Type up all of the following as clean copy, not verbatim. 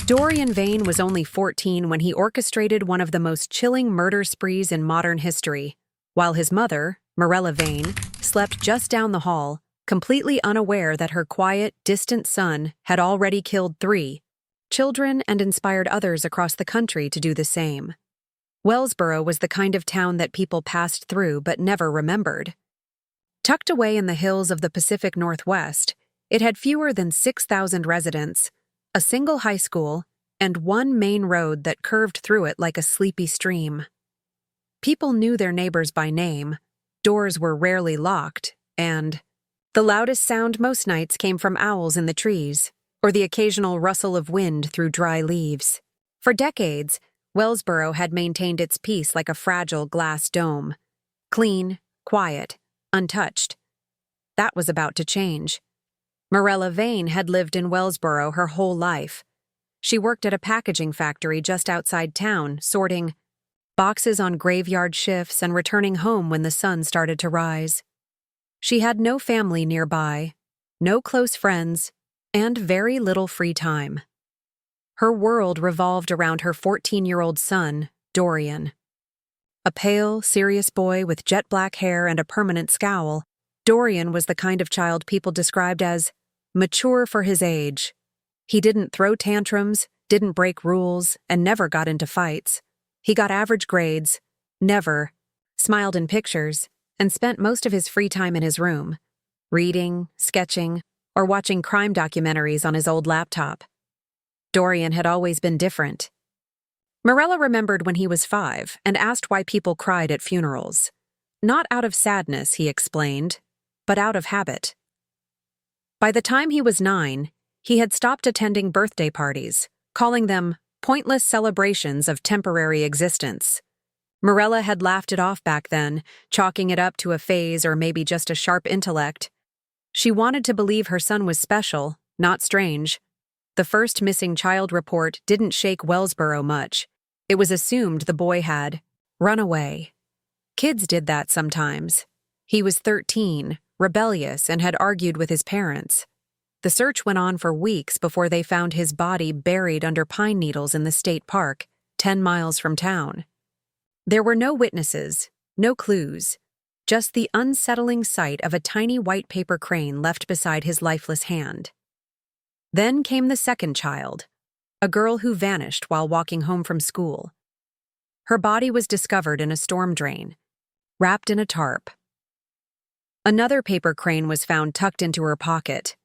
Dorian Vayne was only 14 when he orchestrated one of the most chilling murder sprees in modern history, while his mother, Mirella Vayne, slept just down the hall, completely unaware that her quiet, distant son had already killed 3 children and inspired others across the country to do the same. Wellsboro was the kind of town that people passed through but never remembered. Tucked away in the hills of the Pacific Northwest, it had fewer than 6,000 residents, a single high school, and one main road that curved through it like a sleepy stream. People knew their neighbors by name, doors were rarely locked, and the loudest sound most nights came from owls in the trees, or the occasional rustle of wind through dry leaves. For decades, Wellsboro had maintained its peace like a fragile glass dome. Clean, quiet, untouched. That was about to change. Mirella Vayne had lived in Wellsboro her whole life. She worked at a packaging factory just outside town, sorting boxes on graveyard shifts and returning home when the sun started to rise. She had no family nearby, no close friends, and very little free time. Her world revolved around her 14-year-old son, Dorian. A pale, serious boy with jet-black hair and a permanent scowl, Dorian was the kind of child people described as mature for his age. He didn't throw tantrums, didn't break rules, and never got into fights. He got average grades, never, smiled in pictures, and spent most of his free time in his room, reading, sketching, or watching crime documentaries on his old laptop. Dorian had always been different. Mirella remembered when he was 5 and asked why people cried at funerals. Not out of sadness, he explained, but out of habit. By the time he was 9, he had stopped attending birthday parties, calling them pointless celebrations of temporary existence. Mirella had laughed it off back then, chalking it up to a phase or maybe just a sharp intellect. She wanted to believe her son was special, not strange. The first missing child report didn't shake Wellsboro much. It was assumed the boy had run away. Kids did that sometimes. He was 13, rebellious, and had argued with his parents. The search went on for weeks before they found his body buried under pine needles in the state park, 10 miles from town. There were no witnesses, no clues, just the unsettling sight of a tiny white paper crane left beside his lifeless hand. Then came the second child, a girl who vanished while walking home from school. Her body was discovered in a storm drain, wrapped in a tarp. Another paper crane was found tucked into her pocket.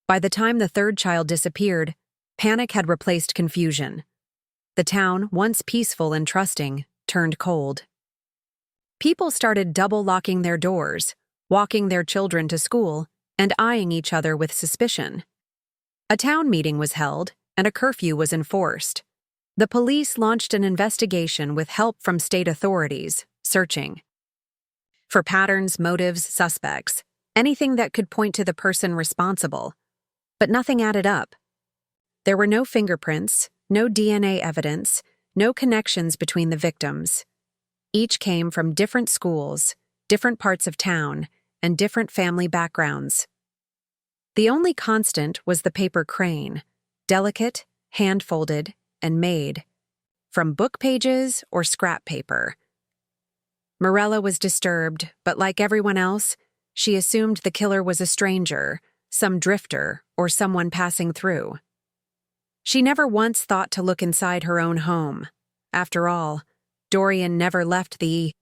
By the time the third child disappeared, panic had replaced confusion. The town, once peaceful and trusting, turned cold. People started double-locking their doors, walking their children to school, and eyeing each other with suspicion. A town meeting was held, and a curfew was enforced. The police launched an investigation with help from state authorities, searching for patterns, motives, suspects, anything that could point to the person responsible. But nothing added up. There were no fingerprints, no DNA evidence, no connections between the victims. Each came from different schools, different parts of town, and different family backgrounds. The only constant was the paper crane, delicate, hand-folded, and made from book pages or scrap paper. Mirella was disturbed, but like everyone else, she assumed the killer was a stranger, some drifter, or someone passing through. She never once thought to look inside her own home. After all, Dorian never left the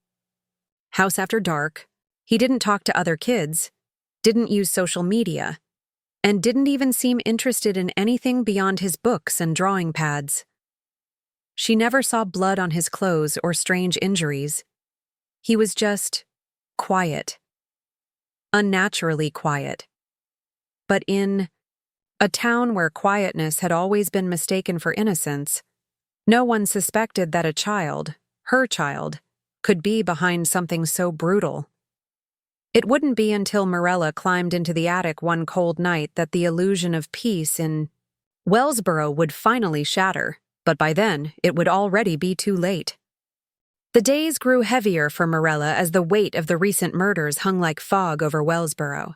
house after dark. He didn't talk to other kids, didn't use social media, and didn't even seem interested in anything beyond his books and drawing pads. She never saw blood on his clothes or strange injuries. He was just quiet. Unnaturally quiet. But in a town where quietness had always been mistaken for innocence, no one suspected that a child, her child, could be behind something so brutal. It wouldn't be until Mirella climbed into the attic one cold night that the illusion of peace in Wellsboro would finally shatter, but by then it would already be too late. The days grew heavier for Mirella as the weight of the recent murders hung like fog over Wellsboro.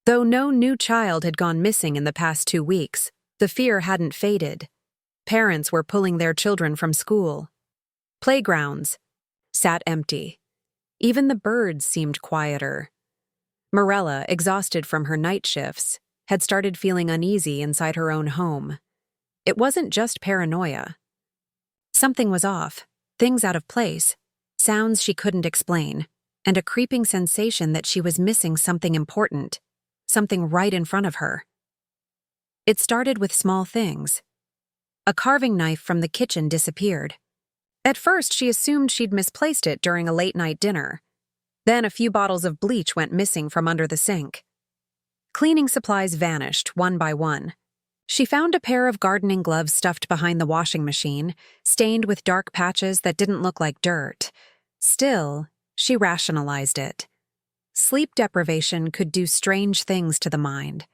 Though no new child had gone missing in the past 2 weeks, the fear hadn't faded. Parents were pulling their children from school. Playgrounds sat empty. Even the birds seemed quieter. Mirella, exhausted from her night shifts, had started feeling uneasy inside her own home. It wasn't just paranoia. Something was off, things out of place, sounds she couldn't explain, and a creeping sensation that she was missing something important, something right in front of her. It started with small things. A carving knife from the kitchen disappeared. At first, she assumed she'd misplaced it during a late-night dinner. Then a few bottles of bleach went missing from under the sink. Cleaning supplies vanished, one by one. She found a pair of gardening gloves stuffed behind the washing machine, stained with dark patches that didn't look like dirt. Still, she rationalized it. Sleep deprivation could do strange things to the mind.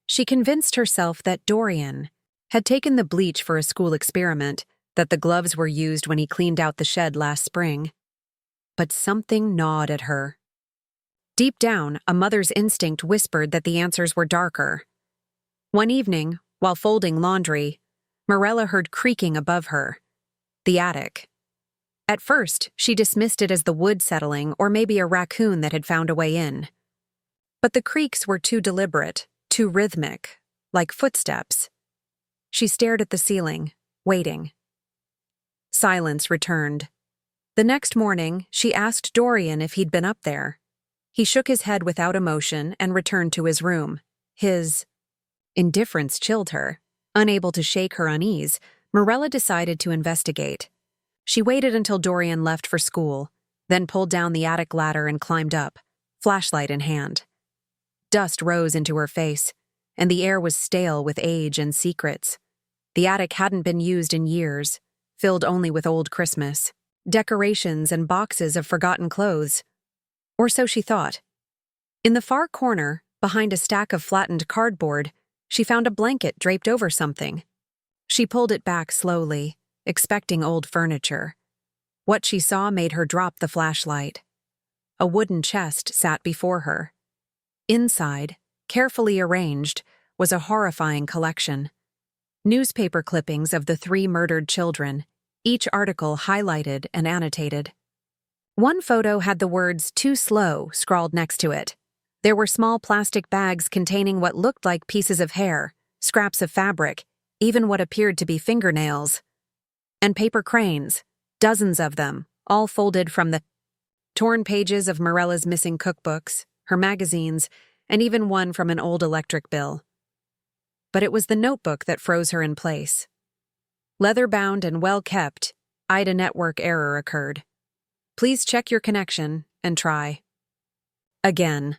She convinced herself that Dorian had taken the bleach for a school experiment, that the gloves were used when he cleaned out the shed last spring. But something gnawed at her. Deep down, a mother's instinct whispered that the answers were darker. One evening, while folding laundry, Mirella heard creaking above her. The attic. At first, she dismissed it as the wood settling or maybe a raccoon that had found a way in. But the creaks were too deliberate, too rhythmic, like footsteps. She stared at the ceiling, waiting. Silence returned. The next morning, she asked Dorian if he'd been up there. He shook his head without emotion and returned to his room. His indifference chilled her. Unable to shake her unease, Mirella decided to investigate. She waited until Dorian left for school, then pulled down the attic ladder and climbed up, flashlight in hand. Dust rose into her face, and the air was stale with age and secrets. The attic hadn't been used in years, filled only with old Christmas, decorations and boxes of forgotten clothes. Or so she thought. In the far corner, behind a stack of flattened cardboard, she found a blanket draped over something. She pulled it back slowly, expecting old furniture. What she saw made her drop the flashlight. A wooden chest sat before her. Inside, carefully arranged, was a horrifying collection. Newspaper clippings of the 3 murdered children, each article highlighted and annotated. One photo had the words "too slow" scrawled next to it. There were small plastic bags containing what looked like pieces of hair, scraps of fabric, even what appeared to be fingernails. And paper cranes, dozens of them, all folded from the torn pages of Mirella's missing cookbooks, her magazines, and even one from an old electric bill. But it was the notebook that froze her in place. Leather-bound and well-kept, IDA network error occurred. Please check your connection and try. Again.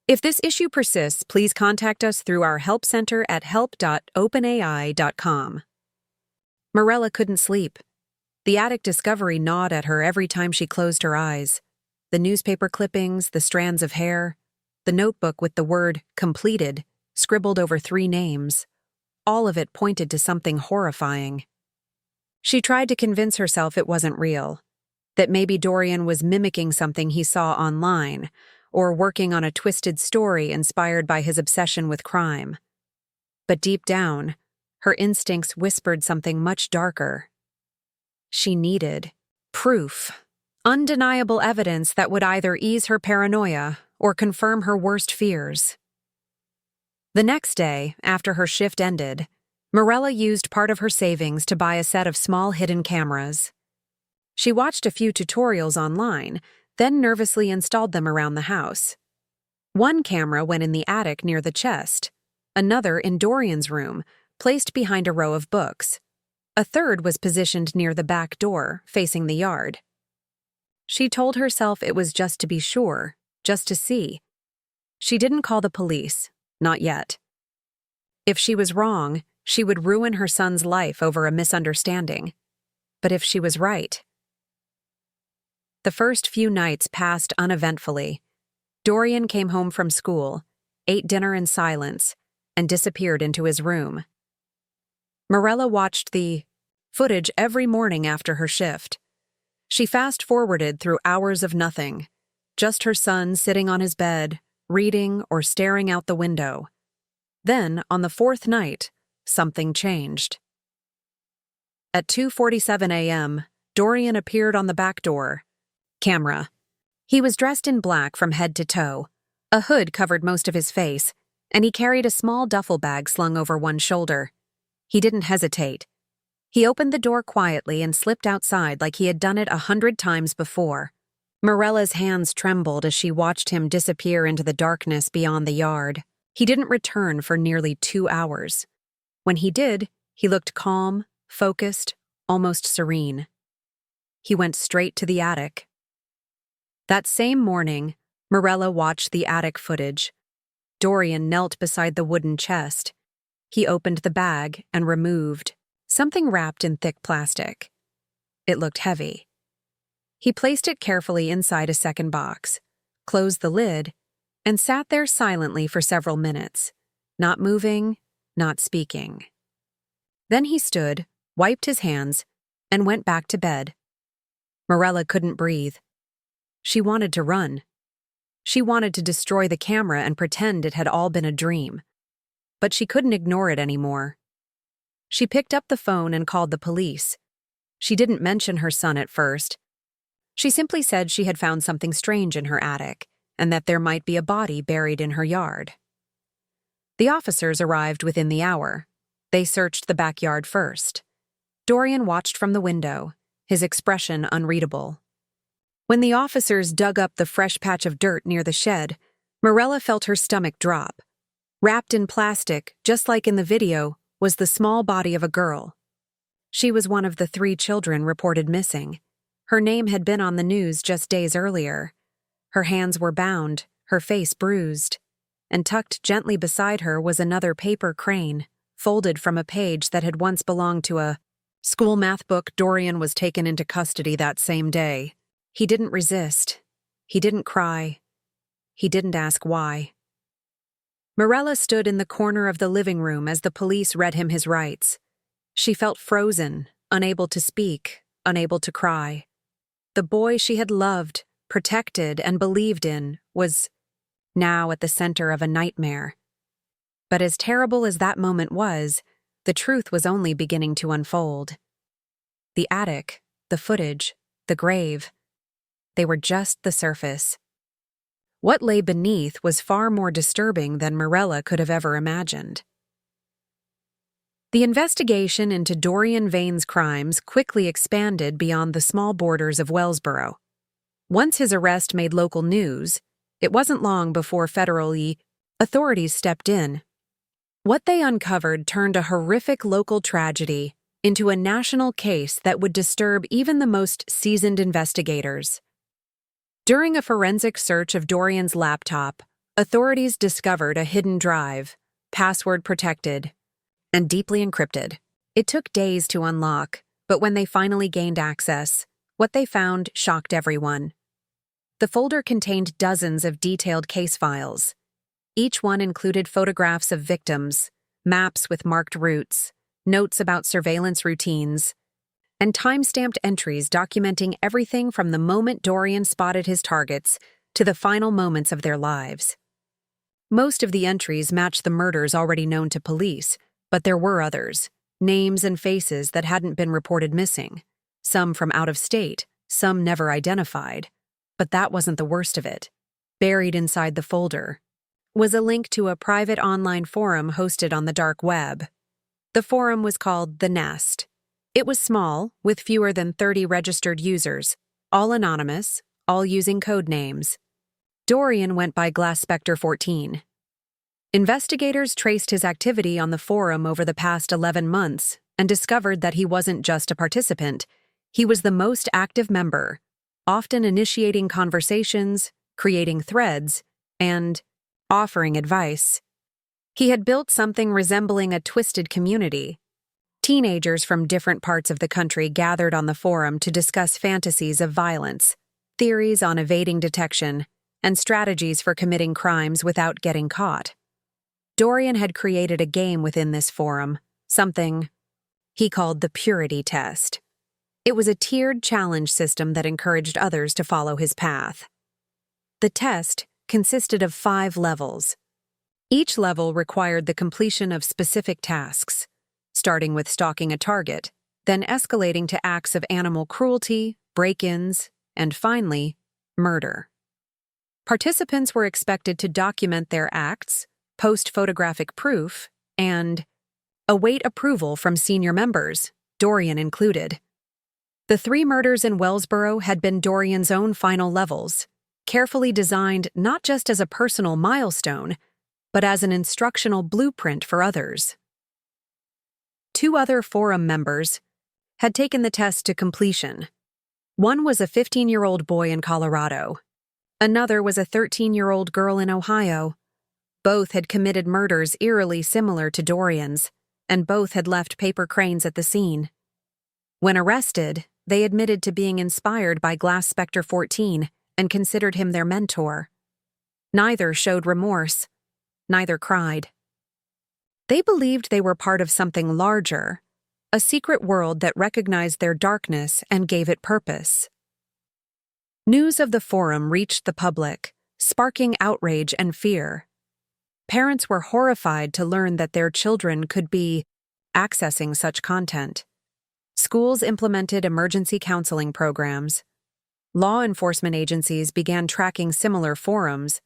If this issue persists, please contact us through our help center at help.openai.com. Mirella couldn't sleep. The attic discovery gnawed at her every time she closed her eyes. The newspaper clippings, the strands of hair, the notebook with the word "completed" scribbled over 3 names. All of it pointed to something horrifying. She tried to convince herself it wasn't real, that maybe Dorian was mimicking something he saw online, or working on a twisted story inspired by his obsession with crime. But deep down, her instincts whispered something much darker. She needed proof, undeniable evidence that would either ease her paranoia or confirm her worst fears. The next day, after her shift ended, Mirella used part of her savings to buy a set of small hidden cameras. She watched a few tutorials online, then nervously installed them around the house. One camera went in the attic near the chest, another in Dorian's room, placed behind a row of books. A third was positioned near the back door, facing the yard. She told herself it was just to be sure, just to see. She didn't call the police, not yet. If she was wrong, she would ruin her son's life over a misunderstanding. But if she was right... The first few nights passed uneventfully. Dorian came home from school, ate dinner in silence, and disappeared into his room. Mirella watched the footage every morning after her shift. She fast-forwarded through hours of nothing, just her son sitting on his bed, reading or staring out the window. Then, on the 4th night, something changed. At 2:47 a.m., Dorian appeared on the back door. Camera. He was dressed in black from head to toe. A hood covered most of his face, and he carried a small duffel bag slung over one shoulder. He didn't hesitate. He opened the door quietly and slipped outside like he had done it 100 times before. Mirella's hands trembled as she watched him disappear into the darkness beyond the yard. He didn't return for nearly 2 hours. When he did, he looked calm, focused, almost serene. He went straight to the attic. That same morning, Mirella watched the attic footage. Dorian knelt beside the wooden chest. He opened the bag and removed something wrapped in thick plastic. It looked heavy. He placed it carefully inside a second box, closed the lid, and sat there silently for several minutes, not moving, not speaking. Then he stood, wiped his hands, and went back to bed. Mirella couldn't breathe. She wanted to run. She wanted to destroy the camera and pretend it had all been a dream. But she couldn't ignore it anymore. She picked up the phone and called the police. She didn't mention her son at first. She simply said she had found something strange in her attic and that there might be a body buried in her yard. The officers arrived within the hour. They searched the backyard first. Dorian watched from the window, his expression unreadable. When the officers dug up the fresh patch of dirt near the shed, Mirella felt her stomach drop. Wrapped in plastic, just like in the video, was the small body of a girl. She was one of the 3 children reported missing. Her name had been on the news just days earlier. Her hands were bound, her face bruised, and tucked gently beside her was another paper crane, folded from a page that had once belonged to a school math book. Dorian was taken into custody that same day. He didn't resist. He didn't cry. He didn't ask why. Mirella stood in the corner of the living room as the police read him his rights. She felt frozen, unable to speak, unable to cry. The boy she had loved, protected, and believed in was now at the center of a nightmare. But as terrible as that moment was, the truth was only beginning to unfold. The attic, the footage, the grave, they were just the surface. What lay beneath was far more disturbing than Mirella could have ever imagined. The investigation into Dorian Vayne's crimes quickly expanded beyond the small borders of Wellsboro. Once his arrest made local news, it wasn't long before federal authorities stepped in. What they uncovered turned a horrific local tragedy into a national case that would disturb even the most seasoned investigators. During a forensic search of Dorian's laptop, authorities discovered a hidden drive, password-protected, and deeply encrypted. It took days to unlock, but when they finally gained access, what they found shocked everyone. The folder contained dozens of detailed case files. Each one included photographs of victims, maps with marked routes, notes about surveillance routines, and time-stamped entries documenting everything from the moment Dorian spotted his targets to the final moments of their lives. Most of the entries matched the murders already known to police, but there were others, names and faces that hadn't been reported missing, some from out of state, some never identified. But that wasn't the worst of it. Buried inside the folder was a link to a private online forum hosted on the dark web. The forum was called The Nest. It was small, with fewer than 30 registered users, all anonymous, all using code names. Dorian went by Glass Spectre 14. Investigators traced his activity on the forum over the past 11 months and discovered that he wasn't just a participant, he was the most active member, often initiating conversations, creating threads, and offering advice. He had built something resembling a twisted community. Teenagers from different parts of the country gathered on the forum to discuss fantasies of violence, theories on evading detection, and strategies for committing crimes without getting caught. Dorian had created a game within this forum, something he called the Purity Test. It was a tiered challenge system that encouraged others to follow his path. The test consisted of 5 levels. Each level required the completion of specific tasks, starting with stalking a target, then escalating to acts of animal cruelty, break-ins, and finally, murder. Participants were expected to document their acts, post photographic proof, and await approval from senior members, Dorian included. The 3 murders in Wellsboro had been Dorian's own final levels, carefully designed not just as a personal milestone, but as an instructional blueprint for others. 2 other forum members had taken the test to completion. One was a 15-year-old boy in Colorado. Another was a 13-year-old girl in Ohio. Both had committed murders eerily similar to Dorian's, and both had left paper cranes at the scene. When arrested, they admitted to being inspired by Glass Spectre 14 and considered him their mentor. Neither showed remorse. Neither cried. They believed they were part of something larger, a secret world that recognized their darkness and gave it purpose. News of the forum reached the public, sparking outrage and fear. Parents were horrified to learn that their children could be accessing such content. Schools implemented emergency counseling programs. Law enforcement agencies began tracking similar forums,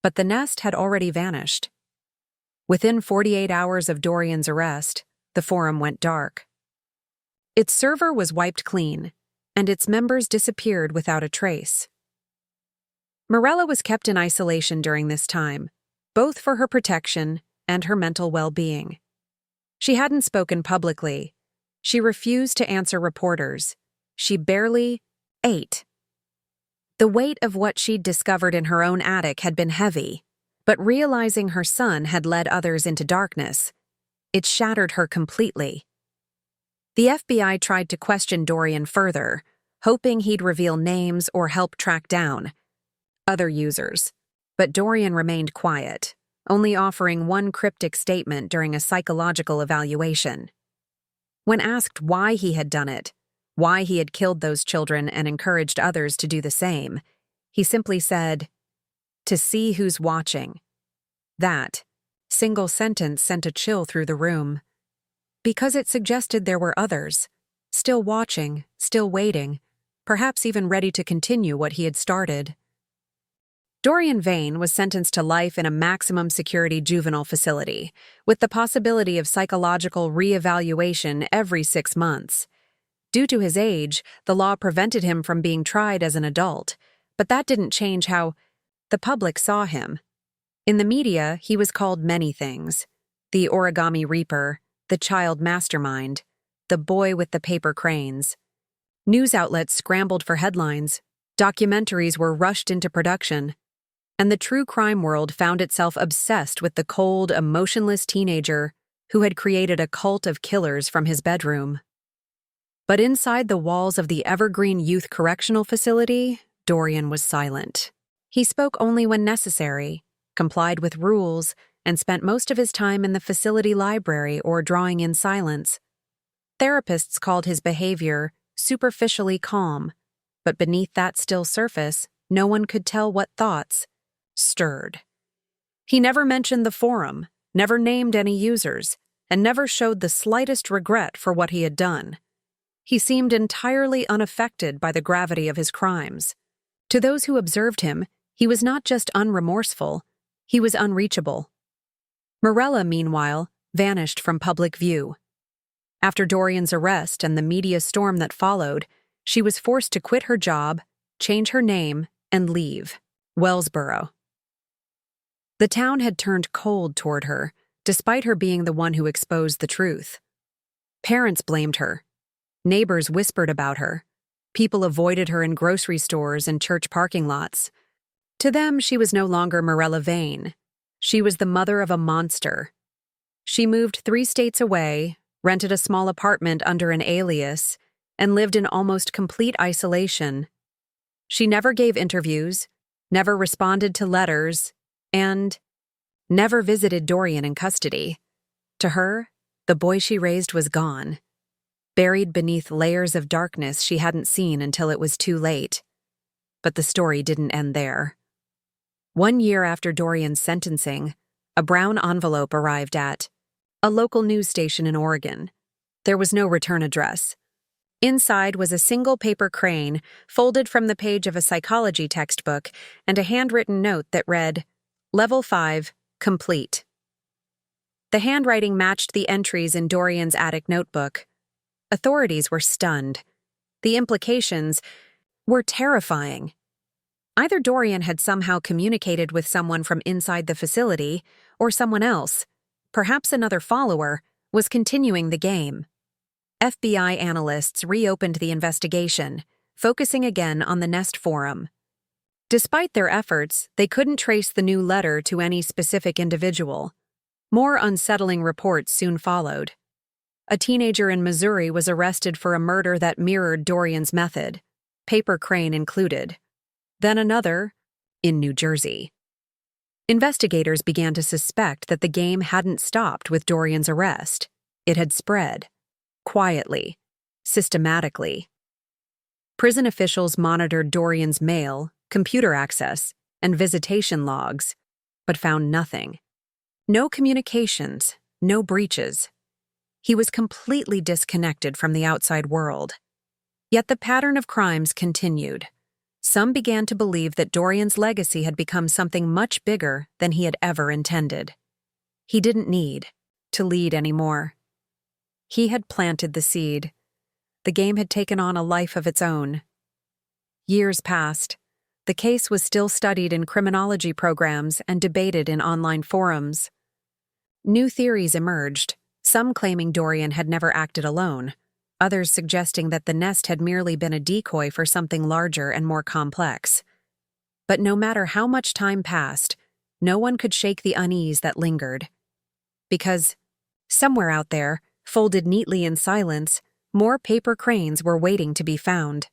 but the nest had already vanished. Within 48 hours of Dorian's arrest, the forum went dark. Its server was wiped clean, and its members disappeared without a trace. Mirella was kept in isolation during this time, both for her protection and her mental well-being. She hadn't spoken publicly. She refused to answer reporters. She barely ate. The weight of what she'd discovered in her own attic had been heavy, but realizing her son had led others into darkness, it shattered her completely. The FBI tried to question Dorian further, hoping he'd reveal names or help track down other users. But Dorian remained quiet, only offering one cryptic statement during a psychological evaluation. When asked why he had done it, why he had killed those children and encouraged others to do the same, he simply said, "To see who's watching." That single sentence sent a chill through the room, because it suggested there were others, still watching, still waiting, perhaps even ready to continue what he had started. Dorian Vayne was sentenced to life in a maximum security juvenile facility, with the possibility of psychological re-evaluation every 6 months. Due to his age, the law prevented him from being tried as an adult, but that didn't change how the public saw him. In the media, he was called many things: the origami reaper, the child mastermind, the boy with the paper cranes. News outlets scrambled for headlines, documentaries were rushed into production, and the true crime world found itself obsessed with the cold, emotionless teenager who had created a cult of killers from his bedroom. But inside the walls of the Evergreen Youth Correctional Facility, Dorian was silent. He spoke only when necessary, complied with rules, and spent most of his time in the facility library or drawing in silence. Therapists called his behavior superficially calm, but beneath that still surface, no one could tell what thoughts stirred. He never mentioned the forum, never named any users, and never showed the slightest regret for what he had done. He seemed entirely unaffected by the gravity of his crimes. To those who observed him, he was not just unremorseful, he was unreachable. Mirella, meanwhile, vanished from public view. After Dorian's arrest and the media storm that followed, she was forced to quit her job, change her name, and leave Wellsboro. The town had turned cold toward her, despite her being the one who exposed the truth. Parents blamed her. Neighbors whispered about her. People avoided her in grocery stores and church parking lots. To them, she was no longer Mirella Vayne. She was the mother of a monster. She moved 3 states away, rented a small apartment under an alias, and lived in almost complete isolation. She never gave interviews, never responded to letters, and never visited Dorian in custody. To her, the boy she raised was gone, buried beneath layers of darkness she hadn't seen until it was too late. But the story didn't end there. 1 year after Dorian's sentencing, a brown envelope arrived at a local news station in Oregon. There was no return address, Inside was a single paper crane, folded from the page of a psychology textbook, and a handwritten note that read, Level 5, complete. The handwriting matched the entries in Dorian's attic notebook. Authorities were stunned. The implications were terrifying. Either Dorian had somehow communicated with someone from inside the facility, or someone else, perhaps another follower, was continuing the game. FBI analysts reopened the investigation, focusing again on the Nest forum. Despite their efforts, they couldn't trace the new letter to any specific individual. More unsettling reports soon followed. A teenager in Missouri was arrested for a murder that mirrored Dorian's method, paper crane included. Then another, in New Jersey. Investigators began to suspect that the game hadn't stopped with Dorian's arrest. It had spread. Quietly. Systematically. Prison officials monitored Dorian's mail, computer access, and visitation logs, but found nothing. No communications, no breaches. He was completely disconnected from the outside world. Yet the pattern of crimes continued. Some began to believe that Dorian's legacy had become something much bigger than he had ever intended. He didn't need to lead anymore. He had planted the seed. The game had taken on a life of its own. Years passed. The case was still studied in criminology programs and debated in online forums. New theories emerged, some claiming Dorian had never acted alone, others suggesting that the Nest had merely been a decoy for something larger and more complex. But no matter how much time passed, no one could shake the unease that lingered. Because, somewhere out there, folded neatly in silence, more paper cranes were waiting to be found.